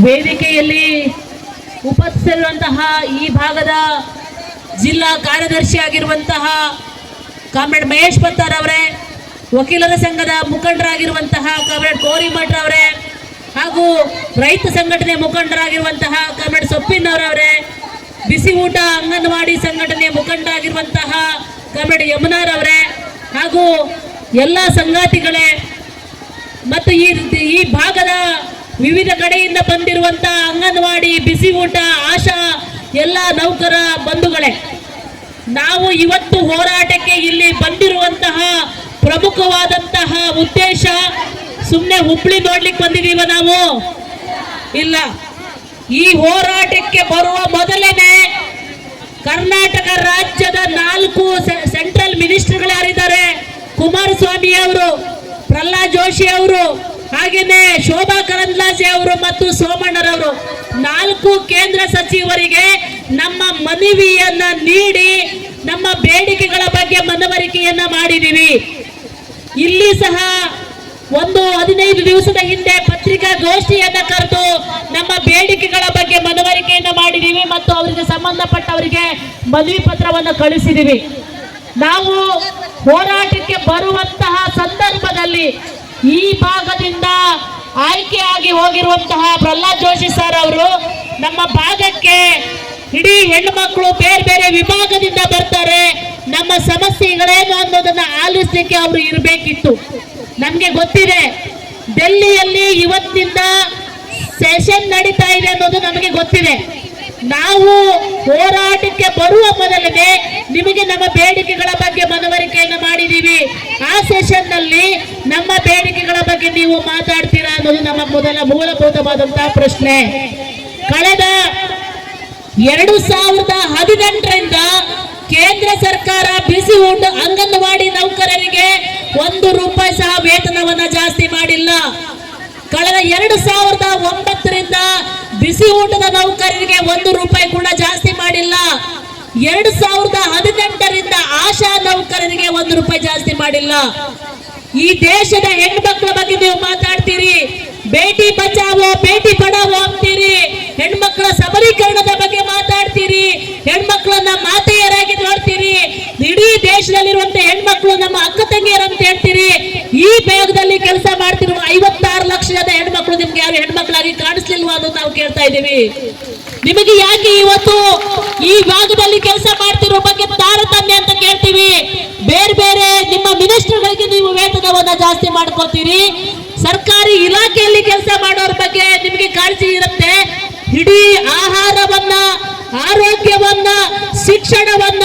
ವೇದಿಕೆಯಲ್ಲಿ ಉಪಸ್ಥಿತರಿರುವಂತಹ ಈ ಭಾಗದ ಜಿಲ್ಲಾ ಕಾರ್ಯದರ್ಶಿ ಆಗಿರುವಂತಹ ಕಾಮ್ರೇಡ್ ಮಹೇಶ್ ಪತ್ತಾರ್ ಅವರೇ, ವಕೀಲರ ಸಂಘದ ಮುಖಂಡರಾಗಿರುವಂತಹ ಕಾಮ್ರೇಡ್ ಕೋರಿಮಠ್ ಅವರೇ, ಹಾಗೂ ರೈತ ಸಂಘಟನೆ ಮುಖಂಡರಾಗಿರುವಂತಹ ಕಾಮ್ರೇಡ್ ಸೊಪ್ಪಿನವರವರೇ, ಬಿಸಿ ಊಟ ಅಂಗನವಾಡಿ ಸಂಘಟನೆಯ ಮುಖಂಡರಾಗಿರುವಂತಹ ಕಾಮ್ರೇಡ್ ಯಮುನಾರ್ ಅವರೇ, ಹಾಗೂ ಎಲ್ಲ ಸಂಗಾತಿಗಳೇ ಮತ್ತು ಈ ಭಾಗದ ವಿವಿಧ ಕಡೆಯಿಂದ ಬಂದಿರುವಂತಹ ಅಂಗನವಾಡಿ, ಬಿಸಿ ಊಟ, ಆಶಾ ಎಲ್ಲ ನೌಕರ ಬಂಧುಗಳೇ, ನಾವು ಇವತ್ತು ಹೋರಾಟಕ್ಕೆ ಇಲ್ಲಿ ಬಂದಿರುವಂತಹ ಪ್ರಮುಖವಾದಂತಹ ಉದ್ದೇಶ ಸುಮ್ಮನೆ ಹುಬ್ಳಿ ನೋಡ್ಲಿಕ್ಕೆ ಬಂದಿದೀವ ನಾವು ಇಲ್ಲ. ಈ ಹೋರಾಟಕ್ಕೆ ಬರುವ ಮೊದಲೇನೆ ಕರ್ನಾಟಕ ರಾಜ್ಯದ 4 ಸೆಂಟ್ರಲ್ ಮಿನಿಸ್ಟರ್ಗಳು ಯಾರಿದ್ದಾರೆ, ಕುಮಾರಸ್ವಾಮಿ ಅವರು, ಪ್ರಹ್ಲಾದ್ ಜೋಶಿ ಅವರು, ಹಾಗೇನೆ ಶೋಭಾ ಕರಂದ್ಲಾಜೆ ಅವರು ಮತ್ತು ಸೋಮಣ್ಣರವರು 4 ಕೇಂದ್ರ ಸಚಿವರಿಗೆ ನಮ್ಮ ಮನವಿಯನ್ನ ನೀಡಿ ನಮ್ಮ ಬೇಡಿಕೆಗಳ ಬಗ್ಗೆ ಮನವರಿಕೆಯನ್ನ ಮಾಡಿದೀವಿ. ಇಲ್ಲಿ ಸಹ ಒಂದು 15 ದಿವಸದ ಹಿಂದೆ ಪತ್ರಿಕಾಗೋಷ್ಠಿಯನ್ನ ಕರೆದು ನಮ್ಮ ಬೇಡಿಕೆಗಳ ಬಗ್ಗೆ ಮನವರಿಕೆಯನ್ನ ಮಾಡಿದೀವಿ ಮತ್ತು ಅವರಿಗೆ ಸಂಬಂಧಪಟ್ಟವರಿಗೆ ಮನವಿ ಪತ್ರವನ್ನು ಕಳಿಸಿದೀವಿ. ನಾವು ಹೋರಾಟಕ್ಕೆ ಬರುವಂತಹ ಸಂದರ್ಭದಲ್ಲಿ ಈ ಭಾಗದಿಂದ ಆಯ್ಕೆಯಾಗಿ ಹೋಗಿರುವಂತಹ ಪ್ರಹ್ಲಾದ್ ಜೋಶಿ ಸರ್ ಅವರು ನಮ್ಮ ಭಾಗಕ್ಕೆ ಇಡೀ ಹೆಣ್ಣುಮಕ್ಕಳು ಬೇರೆ ಬೇರೆ ವಿಭಾಗದಿಂದ ಬರ್ತಾರೆ, ನಮ್ಮ ಸಮಸ್ಯೆಗಳೇನು ಅನ್ನೋದನ್ನ ಆಲಿಸಲಿಕ್ಕೆ ಅವರು ಇರಬೇಕಿತ್ತು. ನಮ್ಗೆ ಗೊತ್ತಿದೆ ಡೆಲ್ಲಿಯಲ್ಲಿ ಇವತ್ತಿನಿಂದ ಸೆಷನ್ ನಡೀತಾ ಇದೆ ಅನ್ನೋದು ನಮಗೆ ಗೊತ್ತಿದೆ. ನಾವು ಹೋರಾಟಕ್ಕೆ ಬರುವ ಮೊದಲನೇ ನಿಮಗೆ ನಮ್ಮ ಬೇಡಿಕೆಗಳ ಬಗ್ಗೆ ಮನವರಿಕೆಯನ್ನು ಮಾಡಿದೀವಿ. ಆ ಸೆಷನ್ ನಲ್ಲಿ ನಮ್ಮ ಬೇಡಿಕೆಗಳ ಬಗ್ಗೆ ನೀವು ಮಾತಾಡ್ತೀರಾ ಅನ್ನೋದು ನಮ್ಮ ಮೂಲಭೂತವಾದಂತಹ ಪ್ರಶ್ನೆ. ಕಳೆದ 2018ರಿಂದ ಕೇಂದ್ರ ಸರ್ಕಾರ ಬಿಸಿ ಊಟ ಅಂಗನವಾಡಿ ನೌಕರರಿಗೆ 1 ರೂಪಾಯಿ ಸಹ ವೇತನವನ್ನ ಜಾಸ್ತಿ ಮಾಡಿಲ್ಲ. ಕಳೆದ 2009ರಿಂದ ಬಿಸಿ ಊಟದ ನೌಕರರಿಗೆ 1 ರೂಪಾಯಿ ಕೂಡ ಜಾಸ್ತಿ ಮಾಡಿಲ್ಲ. 2018ರಿಂದ ಆಶಾ ನೌಕರರಿಗೆ 1 ರೂಪಾಯಿ ಜಾಸ್ತಿ ಮಾಡಿಲ್ಲ. ಈ ದೇಶದ ಹೆಣ್ಮಕ್ಳ ಬಗ್ಗೆ ನೀವು ಮಾತಾಡ್ತೀರಿ, ಬೇಟಿ ಬಚಾವೋ ಬೇಟಿ ಪಡಾವೋ ಅಂತೀರಿ, ಹೆಣ್ಮಕ್ಳ ಸಬಲೀಕರಣದ ಬಗ್ಗೆ ಮಾತಾಡ್ತೀರಿ, ಹೆಣ್ಮಕ್ಳನ್ನ ಮಾತೆಯರಾಗಿ ನೋಡ್ತೀರಿ, ಇಡೀ ದೇಶದಲ್ಲಿರುವಂತಹ ಹೆಣ್ಮಕ್ಳು ನಮ್ಮ ಅಕ್ಕ ತಂಗಿಯರಂತ ಹೇಳ್ತೀರಿ. ಈ ಭಾಗದಲ್ಲಿ ಕೆಲಸ ಮಾಡ್ತಿರುವ 56 ಲಕ್ಷದ ಹೆಣ್ಮಕ್ಳು ನಿಮ್ಗೆ ಯಾರು ಹೆಣ್ಮಕ್ಳಾಗಿ ಕಾಣಿಸ್ಲಿಲ್ವಾ ಅನ್ನೋದು ನಾವು ಕೇಳ್ತಾ ಇದ್ದೀವಿ. ನಿಮಗೆ ಯಾಕೆ ಇವತ್ತು ಈ ಭಾಗದಲ್ಲಿ ಕೆಲಸ ಮಾಡ್ತಿರೋ ಬಗ್ಗೆ ತಾರತಮ್ಯ ಅಂತ ಕೇಳ್ತೀವಿ. ಬೇರೆ ಬೇರೆ ನಿಮ್ಮ ಮಿನಿಸ್ಟರ್ಗಳಿಗೆ ನೀವು ವೇತನವನ್ನ ಜಾಸ್ತಿ ಮಾಡ್ಕೋತೀರಿ, ಸರ್ಕಾರಿ ಇಲಾಖೆಯಲ್ಲಿ ಕೆಲಸ ಮಾಡೋರ ಬಗ್ಗೆ ನಿಮಗೆ ಕಾಳಜಿ ಇರುತ್ತೆ. ಇಡೀ ಆಹಾರವನ್ನ, ಆರೋಗ್ಯವನ್ನ, ಶಿಕ್ಷಣವನ್ನ,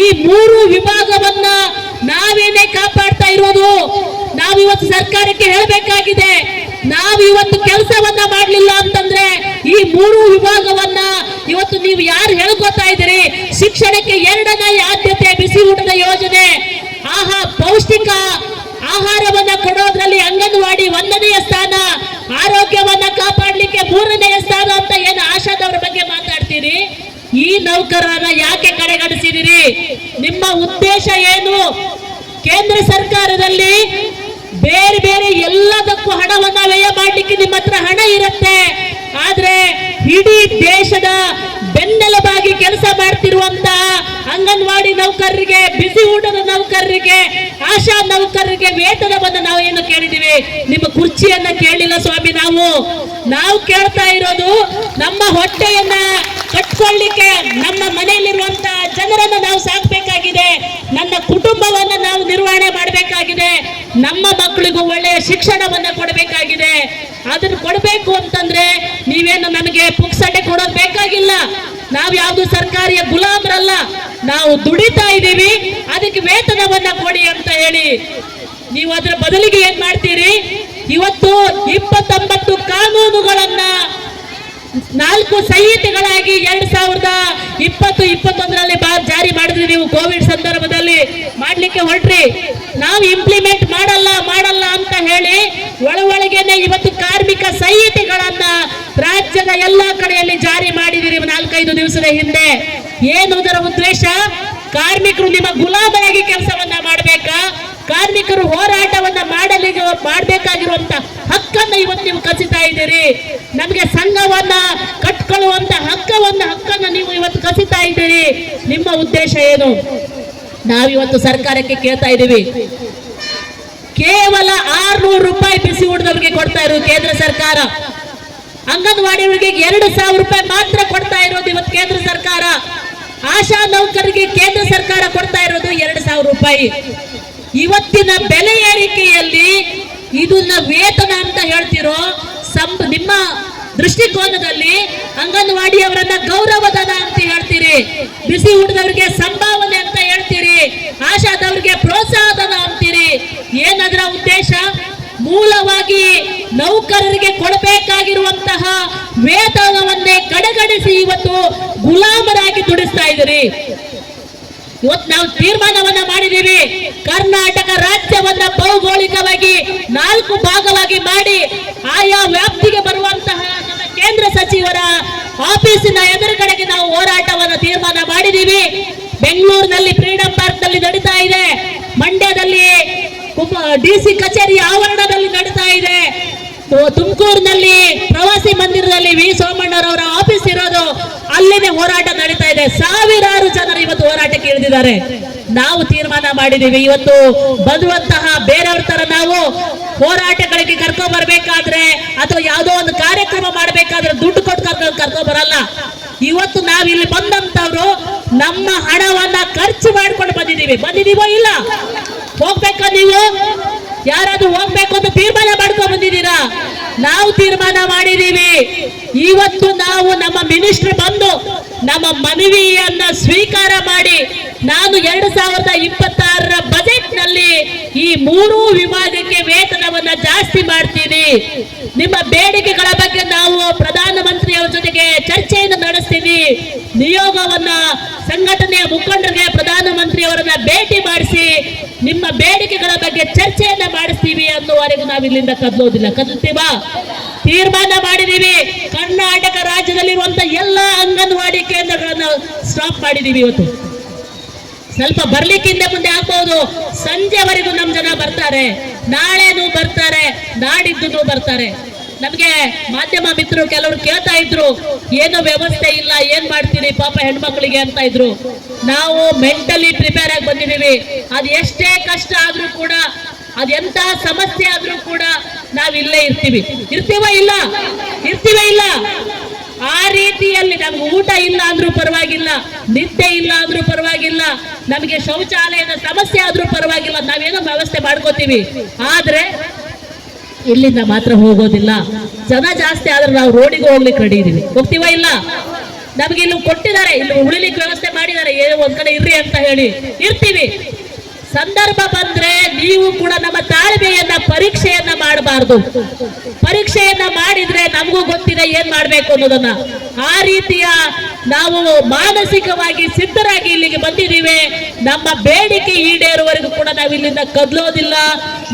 ಈ 3 ವಿಭಾಗವನ್ನ ನಾವೇನೇ ಕಾಪಾಡ್ತಾ ಇರೋದು. ನಾವಿವತ್ತು ಸರ್ಕಾರಕ್ಕೆ ಹೇಳಬೇಕಾಗಿದೆ, ನಾವಿವತ್ತು ಕೆಲಸವನ್ನ ಮಾಡ್ಲಿಲ್ಲ ಅಂತಂದ್ರೆ ಈ 3 ವಿಭಾಗವನ್ನ ಇವತ್ತು ನೀವು ಯಾರು ಹೇಳ್ಕೊತಾ ಇದ್ದೀರಿ. ಶಿಕ್ಷಣಕ್ಕೆ 2ನೇ ಆದ್ಯತೆ ಬಿಸಿ ಊಟದ ಯೋಜನೆ, ಪೌಷ್ಟಿಕ ಆಹಾರವನ್ನ ಕೊಡೋದ್ರಲ್ಲಿ ಅಂಗನವಾಡಿ 1ನೇ ಸ್ಥಾನ, ಆರೋಗ್ಯವನ್ನ ಕಾಪಾಡ್ಲಿಕ್ಕೆ 3ನೇ ಸ್ಥಾನ ಅಂತ ಏನು ಆಶಾದವರ ಬಗ್ಗೆ ಮಾತಾಡ್ತೀರಿ. ಈ ನೌಕರರನ್ನ ಯಾಕೆ ಕಡೆಗಣಿಸಿದಿರಿ? ನಿಮ್ಮ ಉದ್ದೇಶ ಏನು? ಕೇಂದ್ರ ಸರ್ಕಾರದಲ್ಲಿ ಬೇರೆ ಬೇರೆ ಎಲ್ಲದಕ್ಕೂ ಹಣವನ್ನ ವ್ಯಯ ಮಾಡ್ಲಿಕ್ಕೆ ನಿಮ್ಮ ಹತ್ರ ಹಣ ಇರುತ್ತೆ. ಆದ್ರೆ ಇಡೀ ದೇಶದ ಬೆನ್ನೆಲುಬಾಗಿ ಕೆಲಸ ಮಾಡ್ತಿರುವಂತ ಅಂಗನವಾಡಿ ನೌಕರರಿಗೆ, ಬಿಸಿ ಊಟದ ನೌಕರರಿಗೆ, ಆಶಾ ನೌಕರರಿಗೆ ವೇತನವನ್ನು ನಾವು ಏನು ಕೇಳಿದೀವಿ? ನಿಮ್ಮ ಕುರ್ಚಿಯನ್ನ ಕೇಳಿಲ್ಲ ಸ್ವಾಮಿ. ನಾವು ಕೇಳ್ತಾ ಇರೋದು ನಮ್ಮ ಹೊಟ್ಟೆಯನ್ನ ಕಟ್ಕೊಳ್ಳಿಕ್ಕೆ, ನಮ್ಮ ಮನೆಯಲ್ಲಿರುವಂತ ಜನರನ್ನ ನಾವು ಸಾಕ್ಬೇಕಾಗಿದೆ, ನನ್ನ ಕುಟುಂಬವನ್ನ ನಾವು ನಿರ್ವಹಣೆ ಮಾಡಬೇಕಾಗಿದೆ, ನಮ್ಮ ಮಕ್ಕಳಿಗೂ ಒಳ್ಳೆಯ ಶಿಕ್ಷಣವನ್ನ ಕೊಡಬೇಕಾಗಿದೆ. ಅದನ್ನು ಕೊಡಬೇಕು ಅಂತಂದ್ರೆ ನೀವೇನು ನಮಗೆ ಪುಕ್ಸಟೆ ಕೊಡೋದು ಬೇಕಾಗಿಲ್ಲ. ನಾವು ಯಾವ್ದು ಸರ್ಕಾರಿಯ ಗುಲಾಮರಲ್ಲ, ನಾವು ದುಡಿತಾ ಇದ್ದೀವಿ, ಅದಕ್ಕೆ ವೇತನವನ್ನ ಕೊಡಿ ಅಂತ ಹೇಳಿ. ನೀವು ಅದರ ಬದಲಿಗೆ ಏನ್ ಮಾಡ್ತೀರಿ? ಇವತ್ತು 29 ಕಾನೂನುಗಳನ್ನ 4 ಸಂಹಿತೆಗಳಾಗಿ 2020-21ರಲ್ಲಿ ಜಾರಿ ಮಾಡಿದ್ರಿ. ನೀವು ಕೋವಿಡ್ ಸಂದರ್ಭದಲ್ಲಿ ಮಾಡ್ಲಿಕ್ಕೆ ಹೊರಟ್ರಿ. ನಾವು ಇಂಪ್ಲಿಮೆಂಟ್ ಮಾಡಲ್ಲ ಅಂತ ಹೇಳಿ ಒಳಗೇನೆ ಇವತ್ತು ಕಾರ್ಮಿಕ ಸಂಹಿತೆಗಳನ್ನ ರಾಜ್ಯದ ಎಲ್ಲಾ ಕಡೆಯಲ್ಲಿ ಜಾರಿ ಮಾಡಿದಿರಿ 4-5 ದಿವಸದ ಹಿಂದೆ. ಏನು ಅದರ ಉದ್ದೇಶ? ಕಾರ್ಮಿಕರು ನಿಮ್ಮ ಗುಲಾಮರಾಗಿ ಕೆಲಸವನ್ನ ಮಾಡಬೇಕಾ? ಕಾರ್ಮಿಕರು ಹೋರಾಟವನ್ನ ಮಾಡಲಿ ಮಾಡ್ಬೇಕಾಗಿರುವಂತ ಹಕ್ಕನ್ನ ಇವತ್ತು ನೀವು ಕಸಿತಾ ಇದ್ದೀರಿ. ನಮಗೆ ಸಂಘವನ್ನ ಕಟ್ಕೊಳ್ಳುವಂತ ಹಕ್ಕನ್ನ ನೀವು ಇವತ್ತು ಕಸಿತಾ ಇದ್ದೀರಿ. ನಿಮ್ಮ ಉದ್ದೇಶ ಏನು? ನಾವಿವತ್ತು ಸರ್ಕಾರಕ್ಕೆ ಕೇಳ್ತಾ ಇದ್ದೀವಿ. ಕೇವಲ 600 ರೂಪಾಯಿ ಬಿಸಿ ಊಟದವರಿಗೆ ಕೊಡ್ತಾ ಇರೋದು ಕೇಂದ್ರ ಸರ್ಕಾರ. ಅಂಗನವಾಡಿಯವರಿಗೆ 2,000 ರೂಪಾಯಿ ಮಾತ್ರ ಕೊಡ್ತಾ ಇರೋದು ಇವತ್ತು ಕೇಂದ್ರ ಸರ್ಕಾರ. ಆಶಾ ನೌಕರರಿಗೆ ಕೇಂದ್ರ ಸರ್ಕಾರ ಕೊಡ್ತಾ ಇರೋದು 2,000 ರೂಪಾಯಿ. ಇವತ್ತಿನ ಬೆಲೆ ಏರಿಕೆಯಲ್ಲಿ ಇದನ್ನ ವೇತನ ಅಂತ ಹೇಳ್ತಿರೋ ನಿಮ್ಮ ದೃಷ್ಟಿಕೋನದಲ್ಲಿ ಅಂಗನವಾಡಿಯವರನ್ನ ಗೌರವಧನ ಅಂತ ಹೇಳ್ತೀರಿ, ಬಿಸಿ ಊಟದವರಿಗೆ ಸಂಭಾವನೆ ಅಂತ ಹೇಳ್ತೀರಿ, ಆಶಾದವರಿಗೆ ಪ್ರೋತ್ಸಾಹಧನ ಅಂತೀರಿ. ಏನದರ ಉದ್ದೇಶ? ಮೂಲವಾಗಿ ನೌಕರರಿಗೆ ಕೊಡಬೇಕಾಗಿರುವಂತಹ ವೇತನವನ್ನೇ ಕಡೆಗಣಿಸಿ ಇವತ್ತು ಗುಲಾಮರಾಗಿ ದುಡಿಸ್ತಾ ಇದ್ದೀರಿ. ಇವತ್ತು ನಾವು ತೀರ್ಮಾನವನ್ನ ಮಾಡಿದ್ದೀವಿ. ಕರ್ನಾಟಕ ರಾಜ್ಯವನ್ನ ಭೌಗೋಳಿಕವಾಗಿ 4 ಭಾಗವಾಗಿ ಮಾಡಿ ಆಯಾ ವ್ಯಾಪ್ತಿಗೆ ಬರುವಂತಹ ನಮ್ಮ ಕೇಂದ್ರ ಸಚಿವರ ಆಫೀಸಿನ ಎದುರುಗಡೆಗೆ ನಾವು ಹೋರಾಟವನ್ನ ತೀರ್ಮಾನ ಮಾಡಿದ್ದೀವಿ. ಬೆಂಗಳೂರಿನಲ್ಲಿ ಫ್ರೀಡಂ ಪಾರ್ಕ್ ನಲ್ಲಿ ನಡೀತಾ ಇದೆ, ಮಂಡ್ಯದಲ್ಲಿ ಡಿಸಿ ಕಚೇರಿ ಆವರಣದಲ್ಲಿ ನಡೀತಾ ಇದೆ, ತುಮಕೂರಿನಲ್ಲಿ ಪ್ರವಾಸಿ ಮಂದಿರದಲ್ಲಿ ವಿ ಸೋಮಣ್ಣರವರ ಆಫೀಸ್ ಇರೋದು, ಅಲ್ಲಿನೇ ಹೋರಾಟ ನಡೀತಾ ಇದೆ. ಸಾವಿರಾರು ಜನರು ಇವತ್ತು ಹೋರಾಟಕ್ಕೆ ಇಳಿದಿದ್ದಾರೆ. ನಾವು ತೀರ್ಮಾನ ಮಾಡಿದೀವಿ, ಇವತ್ತು ಬರುವಂತಹ ಬೇರೆಯವ್ರ ತರ ನಾವು ಹೋರಾಟಗಳಿಗೆ ಕರ್ಕೊಂಡ್ ಬರ್ಬೇಕಾದ್ರೆ ಅಥವಾ ಯಾವುದೋ ಒಂದು ಕಾರ್ಯಕ್ರಮ ಮಾಡಬೇಕಾದ್ರೆ ದುಡ್ಡು ಕೊಟ್ಟು ಕರ್ಕೊಂಡ್ ಬರಲ್ಲ. ಇವತ್ತು ನಾವಿಲ್ಲಿ ಬಂದಂತವ್ರು ನಮ್ಮ ಹಣವನ್ನ ಖರ್ಚು ಮಾಡ್ಕೊಂಡು ಬಂದಿದೀವೋ ಇಲ್ಲ? ಹೋಗ್ಬೇಕಾ? ನೀವು ಯಾರಾದ್ರೂ ಹೋಗ್ಬೇಕು ಅಂತ ತೀರ್ಮಾನ ಮಾಡ್ಕೊಂಡು ಬಂದಿದ್ದೀರಾ? ನಾವು ತೀರ್ಮಾನ ಮಾಡಿದೀವಿ. ಇವತ್ತು ನಾವು ನಮ್ಮ ಮಿನಿಸ್ಟರ್ ಬಂದು ನಮ್ಮ ಮನವಿಯನ್ನ ಸ್ವೀಕಾರ ಮಾಡಿ ನಾನು 2026ರ ಬಜೆಟ್ ನಲ್ಲಿ ಈ 3 ವಿಭಾಗಕ್ಕೆ ವೇತನವನ್ನ ಜಾಸ್ತಿ ಮಾಡ್ತೀನಿ. ನಿಮ್ಮ ಬೇಡಿಕೆಗಳ ಬಗ್ಗೆ ನಾವು ಪ್ರಧಾನಮಂತ್ರಿಯವರ ಜೊತೆಗೆ ಚರ್ಚೆಯನ್ನು ನಡೆಸ್ತೀವಿ. ನಿಯೋಗವನ್ನ ಸಂಘಟನೆಯ ಮುಖಂಡರಿಗೆ ಪ್ರಧಾನಮಂತ್ರಿಯವರನ್ನ ಭೇಟಿ ಮಾಡಿಸಿ ನಿಮ್ಮ ಬೇಡಿಕೆಗಳ ಬಗ್ಗೆ ಚರ್ಚೆಯನ್ನ ಮಾಡಿಸ್ತೀವಿ ಅನ್ನುವರೆಗೂ ನಾವು ಇಲ್ಲಿಂದ ಕದಲ್ತೀವಾ? ತೀರ್ಮಾನ ಮಾಡಿದೀವಿ. ಕರ್ನಾಟಕ ರಾಜ್ಯದಲ್ಲಿರುವಂತ ಎಲ್ಲ ಅಂಗನವಾಡಿ ಕೇಂದ್ರಗಳನ್ನು ಸ್ಟಾಪ್ ಮಾಡಿದೀವಿ. ಇವತ್ತು ಸ್ವಲ್ಪ ಬರ್ಲಿಕ್ಕಿಂತ ಮುಂದೆ ಆಗ್ಬಹುದು, ಸಂಜೆವರೆಗೂ ನಮ್ ಜನ ಬರ್ತಾರೆ, ನಾಳೆನೂ ಬರ್ತಾರೆ, ನಾಡಿದ್ದು ಬರ್ತಾರೆ. ನಮ್ಗೆ ಮಾಧ್ಯಮ ಮಿತ್ರರು ಕೆಲವರು ಕೇಳ್ತಾ ಇದ್ರು, ಏನೋ ವ್ಯವಸ್ಥೆ ಇಲ್ಲ, ಏನ್ ಮಾಡ್ತೀರಿ ಪಾಪ ಹೆಣ್ಮಕ್ಳಿಗೆ ಅಂತ ಇದ್ರು. ನಾವು ಮೆಂಟಲಿ ಪ್ರಿಪೇರ್ ಆಗಿ ಬಂದಿದೀವಿ. ಅದ್ ಎಷ್ಟೇ ಕಷ್ಟ ಆದ್ರೂ ಕೂಡ, ಅದೆಂತ ಸಮಸ್ಯೆ ಆದ್ರೂ ಕೂಡ ನಾವ್ ಇಲ್ಲೇ ಇರ್ತೀವೋ ಇಲ್ಲ? ಆ ರೀತಿಯಲ್ಲಿ ನಮ್ಗೆ ಊಟ ಇಲ್ಲ ಅಂದ್ರೂ ಪರವಾಗಿಲ್ಲ, ನಿದ್ದೆ ಇಲ್ಲ ಅಂದ್ರೂ ಪರವಾಗಿಲ್ಲ, ನಮಗೆ ಶೌಚಾಲಯದ ಸಮಸ್ಯೆ ಆದ್ರೂ ಪರವಾಗಿಲ್ಲ, ನಾವೇನೋ ವ್ಯವಸ್ಥೆ ಮಾಡ್ಕೋತೀವಿ. ಆದ್ರೆ ಇಲ್ಲಿಂದ ಮಾತ್ರ ಹೋಗೋದಿಲ್ಲ. ಜನ ಜಾಸ್ತಿ ಆದ್ರೆ ನಾವು ರೋಡಿಗೆ ಹೋಗ್ಲಿಕ್ಕೆ ರೆಡಿ ಇದೀವಿ. ಹೋಗ್ತೀವ ಇಲ್ಲ? ನಮ್ಗೆ ಇಲ್ಲಿ ಕೊಟ್ಟಿದ್ದಾರೆ, ಇಲ್ಲಿ ಉಳಿಲಿಕ್ಕೆ ವ್ಯವಸ್ಥೆ ಮಾಡಿದ್ದಾರೆ, ಏನೋ ಒಂದ್ ಕಡೆ ಇರ್ರಿ ಅಂತ ಹೇಳಿ ಇರ್ತೀವಿ. ಸಂದರ್ಭ ಬಂದ್ರೆ ನೀವು ಕೂಡ ನಮ್ಮ ತಾಳ್ಮೆಯನ್ನ ಪರೀಕ್ಷೆಯನ್ನ ಮಾಡಬಾರ್ದು. ಪರೀಕ್ಷೆಯನ್ನ ಮಾಡಿದ್ರೆ ನಮಗೂ ಗೊತ್ತಿದೆ ಏನ್ ಮಾಡ್ಬೇಕು ಅನ್ನೋದನ್ನ. ಆ ರೀತಿಯ ನಾವು ಮಾನಸಿಕವಾಗಿ ಸಿದ್ಧರಾಗಿ ಇಲ್ಲಿಗೆ ಬಂದಿದ್ದೀವಿ. ನಮ್ಮ ಬೇಡಿಕೆ ಈಡೇರುವವರೆಗೂ ಕೂಡ ನಾವು ಇಲ್ಲಿಂದ ಕದಲೋದಿಲ್ಲ.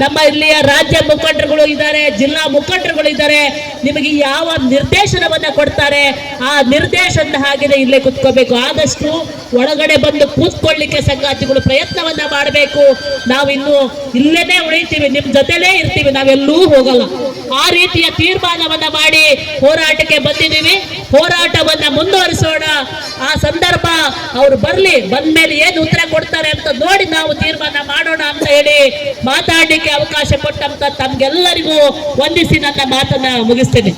ನಮ್ಮ ಇಲ್ಲಿಯ ರಾಜ್ಯ ಮುಖಂಡರುಗಳು ಇದ್ದಾರೆ, ಜಿಲ್ಲಾ ಮುಖಂಡರುಗಳು ಇದ್ದಾರೆ. ನಿಮಗೆ ಯಾವ ನಿರ್ದೇಶನವನ್ನ ಕೊಡ್ತಾರೆ ಆ ನಿರ್ದೇಶನ ಹಾಗೆ ಇಲ್ಲೇ ಕುತ್ಕೋಬೇಕು. ಆದಷ್ಟು ಒಳಗಡೆ ಬಂದು ಕೂತ್ಕೊಳ್ಳಿಕ್ಕೆ ಸಂಗಾತಿಗಳು ಪ್ರಯತ್ನವನ್ನ ಮಾಡಬೇಕು. ನಾವು ಇನ್ನು ಇಲ್ಲೇನೆ ಉಳಿತೀವಿ, ನಿಮ್ ಜೊತೆಲೇ ಇರ್ತೀವಿ, ನಾವೆಲ್ಲೂ ಹೋಗಲ್ಲ. ಆ ರೀತಿಯ ತೀರ್ಮಾನವನ್ನ ಮಾಡಿ ಹೋರಾಟಕ್ಕೆ ಬಂದಿದ್ದೀವಿ. ಹೋರಾಟವನ್ನ ಮುಂದುವರಿಸೋಣ. ಆ ಸಂದರ್ಭ ಅವ್ರು ಬಂದ್ಮೇಲೆ ಏನು ಉತ್ತರ ಕೊಡ್ತಾರೆ ಅಂತ ನೋಡಿ ನಾವು ತೀರ್ಮಾನ ಮಾಡೋಣ ಅಂತ ಹೇಳಿ ಮಾತಾಡ್ಲಿಕ್ಕೆ ಅವಕಾಶ ಕೊಟ್ಟಂತ ತಮ್ಗೆಲ್ಲರಿಗೂ ವಂದಿಸಿ ನನ್ನ ಮಾತನ್ನ ಮುಗಿಸ್ತೇನೆ.